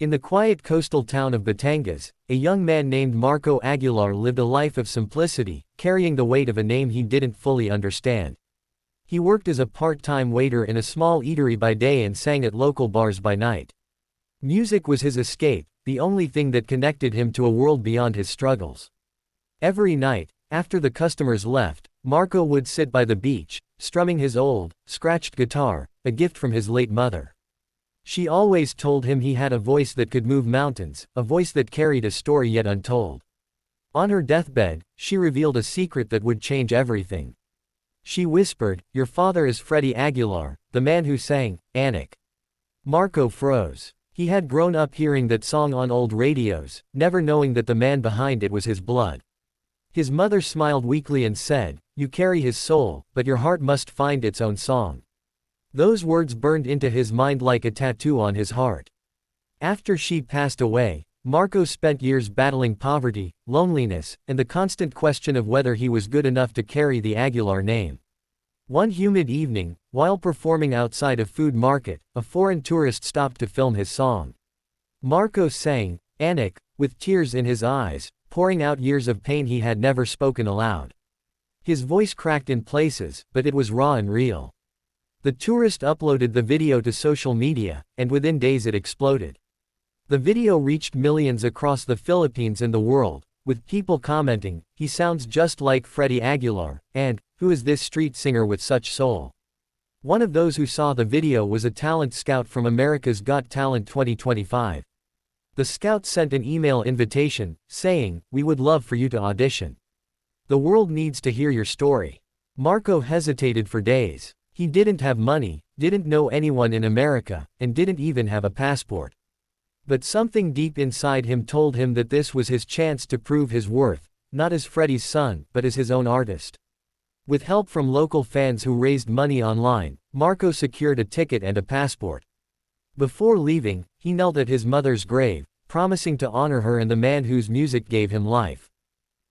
In the quiet coastal town of Batangas, a young man named Marco Aguilar lived a life of simplicity, carrying the weight of a name he didn't fully understand. He worked as a part-time waiter in a small eatery by day and sang at local bars by night. Music was his escape, the only thing that connected him to a world beyond his struggles. Every night, after the customers left, Marco would sit by the beach, strumming his old, scratched guitar, a gift from his late mother. She always told him he had a voice that could move mountains, a voice that carried a story yet untold. On her deathbed, she revealed a secret that would change everything. She whispered, "Your father is Freddie Aguilar, the man who sang, Anak." Marco froze. He had grown up hearing that song on old radios, never knowing that the man behind it was his blood. His mother smiled weakly and said, "You carry his soul, but your heart must find its own song." Those words burned into his mind like a tattoo on his heart. After she passed away, Marco spent years battling poverty, loneliness, and the constant question of whether he was good enough to carry the Aguilar name. One humid evening, while performing outside a food market, a foreign tourist stopped to film his song. Marco sang, Anak, with tears in his eyes, pouring out years of pain he had never spoken aloud. His voice cracked in places, but it was raw and real. The tourist uploaded the video to social media, and within days it exploded. The video reached millions across the Philippines and the world, with people commenting, "He sounds just like Freddie Aguilar," and, "Who is this street singer with such soul?" One of those who saw the video was a talent scout from America's Got Talent 2025. The scout sent an email invitation, saying, "We would love for you to audition. The world needs to hear your story." Marco hesitated for days. He didn't have money, didn't know anyone in America, and didn't even have a passport. But something deep inside him told him that this was his chance to prove his worth, not as Freddie's son, but as his own artist. With help from local fans who raised money online, Marco secured a ticket and a passport. Before leaving, he knelt at his mother's grave, promising to honor her and the man whose music gave him life.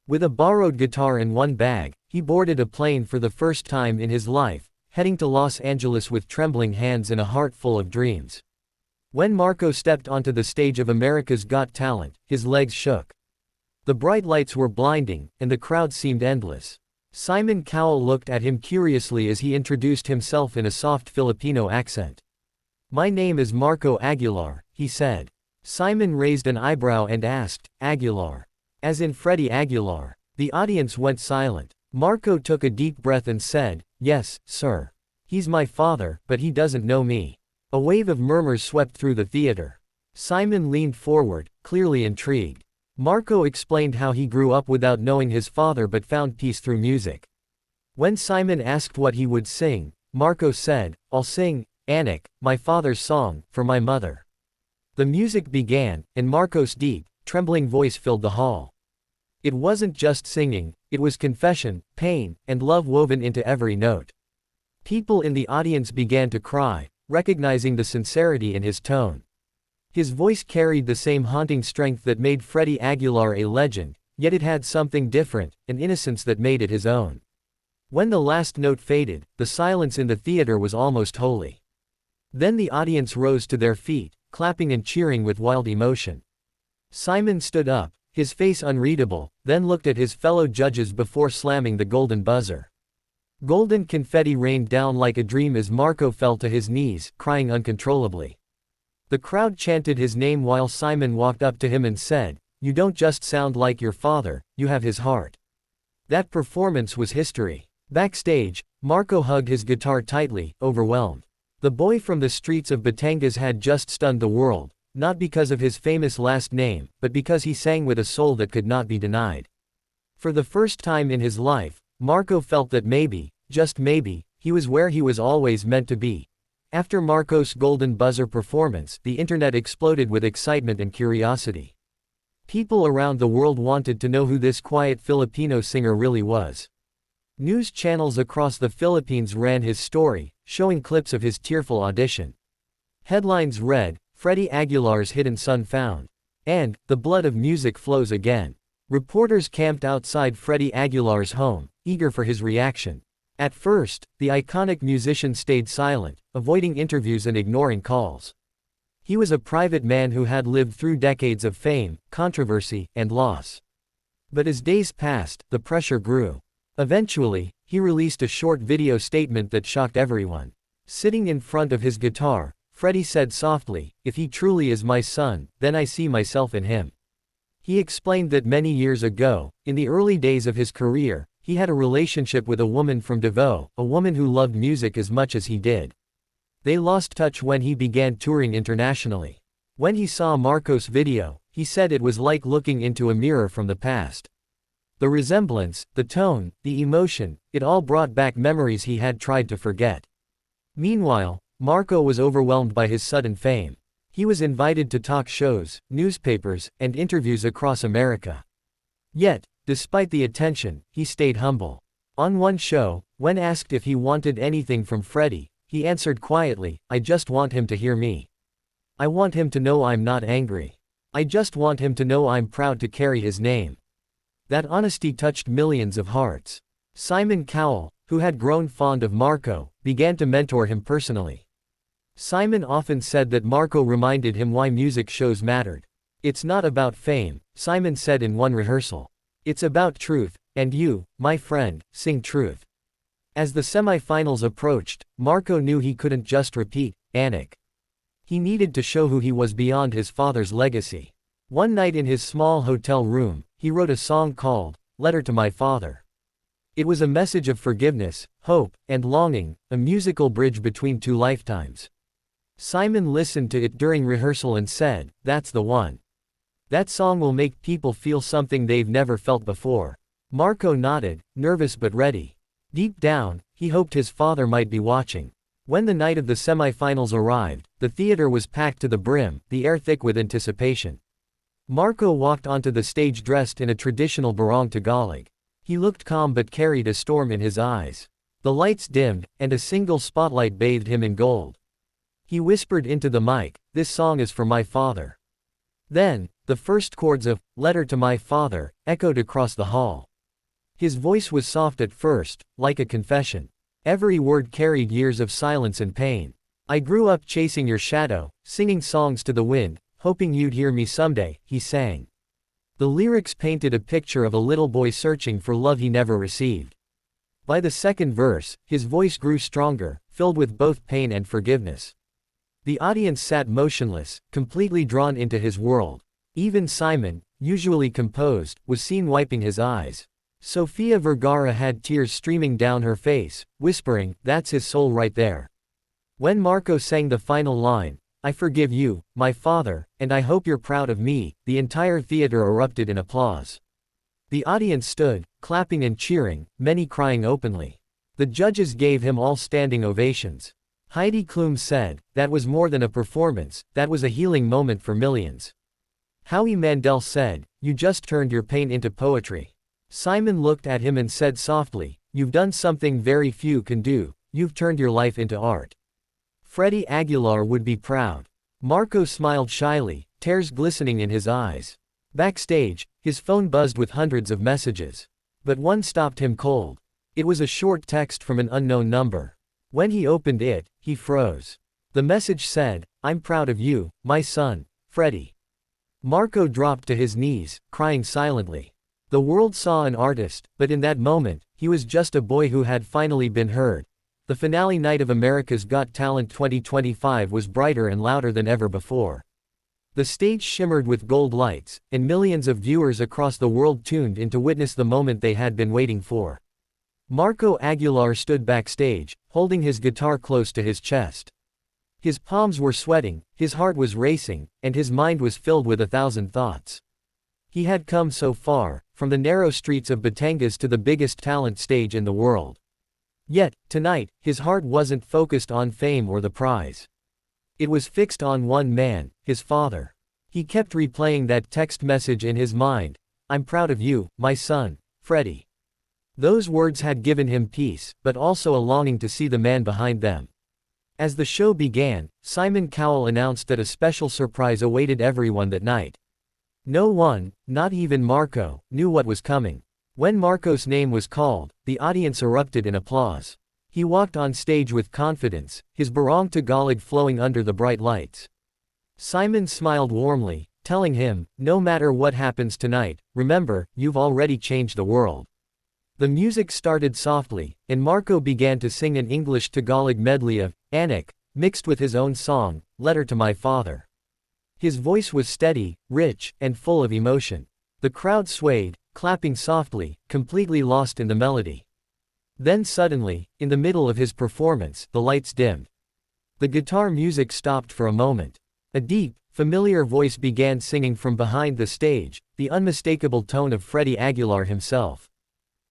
With a borrowed guitar and one bag, he boarded a plane for the first time in his life, heading to Los Angeles with trembling hands and a heart full of dreams. When Marco stepped onto the stage of America's Got Talent, his legs shook. The bright lights were blinding, and the crowd seemed endless. Simon Cowell looked at him curiously as he introduced himself in a soft Filipino accent. "My name is Marco Aguilar," he said. Simon raised an eyebrow and asked, "Aguilar? As in Freddie Aguilar?" The audience went silent. Marco took a deep breath and said, "Yes, sir. He's my father, but he doesn't know me." A wave of murmurs swept through the theater. Simon leaned forward, clearly intrigued. Marco explained how he grew up without knowing his father but found peace through music. When Simon asked what he would sing, Marco said, "I'll sing, Anak, my father's song, for my mother." The music began, and Marco's deep, trembling voice filled the hall. It wasn't just singing, it was confession, pain, and love woven into every note. People in the audience began to cry, recognizing the sincerity in his tone. His voice carried the same haunting strength that made Freddie Aguilar a legend, yet it had something different, an innocence that made it his own. When the last note faded, the silence in the theater was almost holy. Then the audience rose to their feet, clapping and cheering with wild emotion. Simon stood up, his face unreadable, then looked at his fellow judges before slamming the golden buzzer. Golden confetti rained down like a dream as Marco fell to his knees, crying uncontrollably. The crowd chanted his name while Simon walked up to him and said, "You don't just sound like your father, you have his heart." That performance was history. Backstage, Marco hugged his guitar tightly, overwhelmed. The boy from the streets of Batangas had just stunned the world, not because of his famous last name, but because he sang with a soul that could not be denied. For the first time in his life, Marco felt that maybe, just maybe, he was where he was always meant to be. After Marco's golden buzzer performance, the internet exploded with excitement and curiosity. People around the world wanted to know who this quiet Filipino singer really was. News channels across the Philippines ran his story, showing clips of his tearful audition. Headlines read, "Freddie Aguilar's hidden son found," and "The blood of music flows again." Reporters camped outside Freddie Aguilar's home, eager for his reaction. At first, the iconic musician stayed silent, avoiding interviews and ignoring calls. He was a private man who had lived through decades of fame, controversy, and loss. But as days passed, the pressure grew. Eventually, he released a short video statement that shocked everyone. Sitting in front of his guitar, Freddie said softly, "If he truly is my son, then I see myself in him." He explained that many years ago, in the early days of his career, he had a relationship with a woman from Davao, a woman who loved music as much as he did. They lost touch when he began touring internationally. When he saw Marco's video, he said it was like looking into a mirror from the past. The resemblance, the tone, the emotion, it all brought back memories he had tried to forget. Meanwhile, Marco was overwhelmed by his sudden fame. He was invited to talk shows, newspapers, and interviews across America. Yet, despite the attention, he stayed humble. On one show, when asked if he wanted anything from Freddie, he answered quietly, "I just want him to hear me. I want him to know I'm not angry. I just want him to know I'm proud to carry his name." That honesty touched millions of hearts. Simon Cowell, who had grown fond of Marco, began to mentor him personally. Simon often said that Marco reminded him why music shows mattered. "It's not about fame," Simon said in one rehearsal. "It's about truth, and you, my friend, sing truth." As the semi-finals approached, Marco knew he couldn't just repeat, Anak. He needed to show who he was beyond his father's legacy. One night in his small hotel room, he wrote a song called, "Letter to My Father." It was a message of forgiveness, hope, and longing, a musical bridge between two lifetimes. Simon listened to it during rehearsal and said, "That's the one. That song will make people feel something they've never felt before." Marco nodded, nervous but ready. Deep down, he hoped his father might be watching. When the night of the semifinals arrived, the theater was packed to the brim, the air thick with anticipation. Marco walked onto the stage dressed in a traditional barong Tagalog. He looked calm but carried a storm in his eyes. The lights dimmed, and a single spotlight bathed him in gold. He whispered into the mic, "This song is for my father." Then, the first chords of "Letter to My Father" echoed across the hall. His voice was soft at first, like a confession. Every word carried years of silence and pain. "I grew up chasing your shadow, singing songs to the wind, hoping you'd hear me someday," he sang. The lyrics painted a picture of a little boy searching for love he never received. By the second verse, his voice grew stronger, filled with both pain and forgiveness. The audience sat motionless, completely drawn into his world. Even Simon, usually composed, was seen wiping his eyes. Sofia Vergara had tears streaming down her face, whispering, "That's his soul right there." When Marco sang the final line, "I forgive you, my father, and I hope you're proud of me," the entire theater erupted in applause. The audience stood, clapping and cheering, many crying openly. The judges gave him all standing ovations. Heidi Klum said, "That was more than a performance, that was a healing moment for millions." Howie Mandel said, "You just turned your pain into poetry." Simon looked at him and said softly, "You've done something very few can do, you've turned your life into art." Freddie Aguilar would be proud. Marco smiled shyly, tears glistening in his eyes. Backstage, his phone buzzed with hundreds of messages. But one stopped him cold. It was a short text from an unknown number. When he opened it, he froze. The message said, "I'm proud of you, my son, Freddie." Marco dropped to his knees, crying silently. The world saw an artist, but in that moment, he was just a boy who had finally been heard. The finale night of America's Got Talent 2025 was brighter and louder than ever before. The stage shimmered with gold lights, and millions of viewers across the world tuned in to witness the moment they had been waiting for. Marco Aguilar stood backstage, holding his guitar close to his chest. His palms were sweating, his heart was racing, and his mind was filled with 1,000 thoughts. He had come so far, from the narrow streets of Batangas to the biggest talent stage in the world. Yet, tonight, his heart wasn't focused on fame or the prize. It was fixed on one man, his father. He kept replaying that text message in his mind, "I'm proud of you, my son, Freddie." Those words had given him peace, but also a longing to see the man behind them. As the show began, Simon Cowell announced that a special surprise awaited everyone that night. No one, not even Marco, knew what was coming. When Marco's name was called, the audience erupted in applause. He walked on stage with confidence, his barong Tagalog flowing under the bright lights. Simon smiled warmly, telling him, "No matter what happens tonight, remember, you've already changed the world." The music started softly, and Marco began to sing an English-Tagalog medley of Anak, mixed with his own song, "Letter to My Father." His voice was steady, rich, and full of emotion. The crowd swayed, clapping softly, completely lost in the melody. Then suddenly, in the middle of his performance, the lights dimmed. The guitar music stopped for a moment. A deep, familiar voice began singing from behind the stage, the unmistakable tone of Freddie Aguilar himself.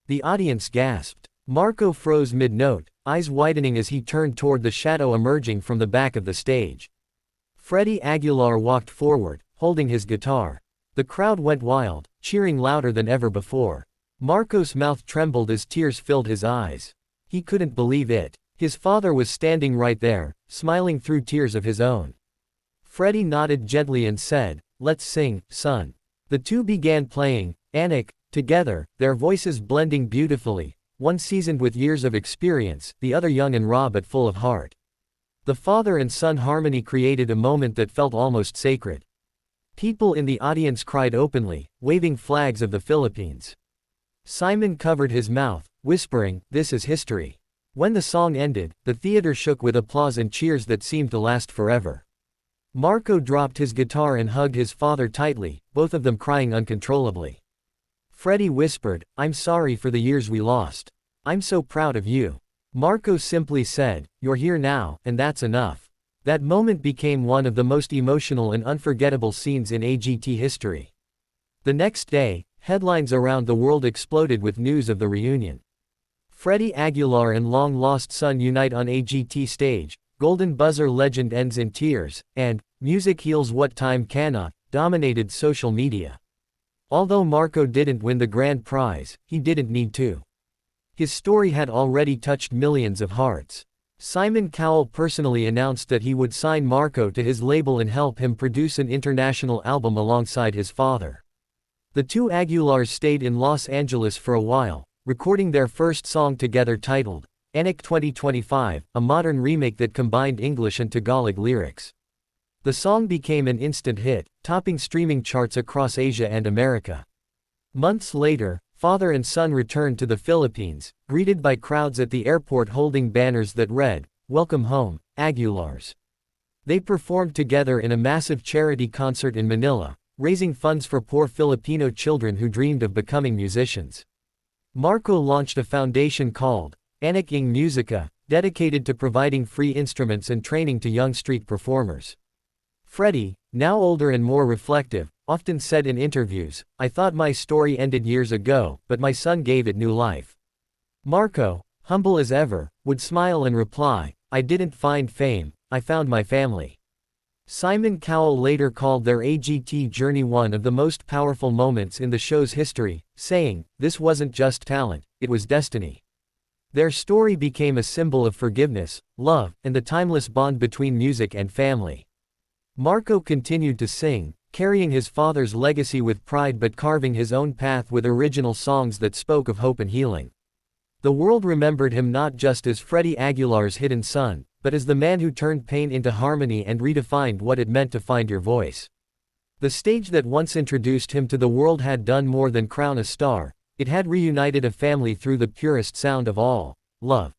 The audience gasped. Marco froze mid-note, eyes widening as he turned toward the shadow emerging from the back of the stage. Freddie Aguilar walked forward, holding his guitar. The crowd went wild, cheering louder than ever before. Marco's mouth trembled as tears filled his eyes. He couldn't believe it. His father was standing right there, smiling through tears of his own. Freddie nodded gently and said, "Let's sing, son." The two began playing Anak together, their voices blending beautifully, one seasoned with years of experience, the other young and raw but full of heart. The father and son harmony created a moment that felt almost sacred. People in the audience cried openly, waving flags of the Philippines. Simon covered his mouth, whispering, "This is history." When the song ended, the theater shook with applause and cheers that seemed to last forever. Marco dropped his guitar and hugged his father tightly, both of them crying uncontrollably. Freddie whispered, "I'm sorry for the years we lost. I'm so proud of you." Marco simply said, "You're here now, and that's enough." That moment became one of the most emotional and unforgettable scenes in AGT history. The next day, headlines around the world exploded with news of the reunion. Freddie Aguilar and long-lost son unite on AGT stage, Golden Buzzer legend ends in tears, and music heals what time cannot, dominated social media. Although Marco didn't win the grand prize, he didn't need to. His story had already touched millions of hearts. Simon Cowell personally announced that he would sign Marco to his label and help him produce an international album alongside his father. The two Aguilars stayed in Los Angeles for a while, recording their first song together titled Anak 2025, a modern remake that combined English and Tagalog lyrics. The song became an instant hit, topping streaming charts across Asia and America. Months later, father and son returned to the Philippines, greeted by crowds at the airport holding banners that read, "Welcome home, Aguilars." They performed together in a massive charity concert in Manila, raising funds for poor Filipino children who dreamed of becoming musicians. Marco launched a foundation called Anak Musica, dedicated to providing free instruments and training to young street performers. Freddie, now older and more reflective, often said in interviews, "I thought my story ended years ago, but my son gave it new life." Marco, humble as ever, would smile and reply, "I didn't find fame, I found my family." Simon Cowell later called their AGT journey one of the most powerful moments in the show's history, saying, "This wasn't just talent, it was destiny." Their story became a symbol of forgiveness, love, and the timeless bond between music and family. Marco continued to sing, carrying his father's legacy with pride but carving his own path with original songs that spoke of hope and healing. The world remembered him not just as Freddie Aguilar's hidden son, but as the man who turned pain into harmony and redefined what it meant to find your voice. The stage that once introduced him to the world had done more than crown a star, it had reunited a family through the purest sound of all, love.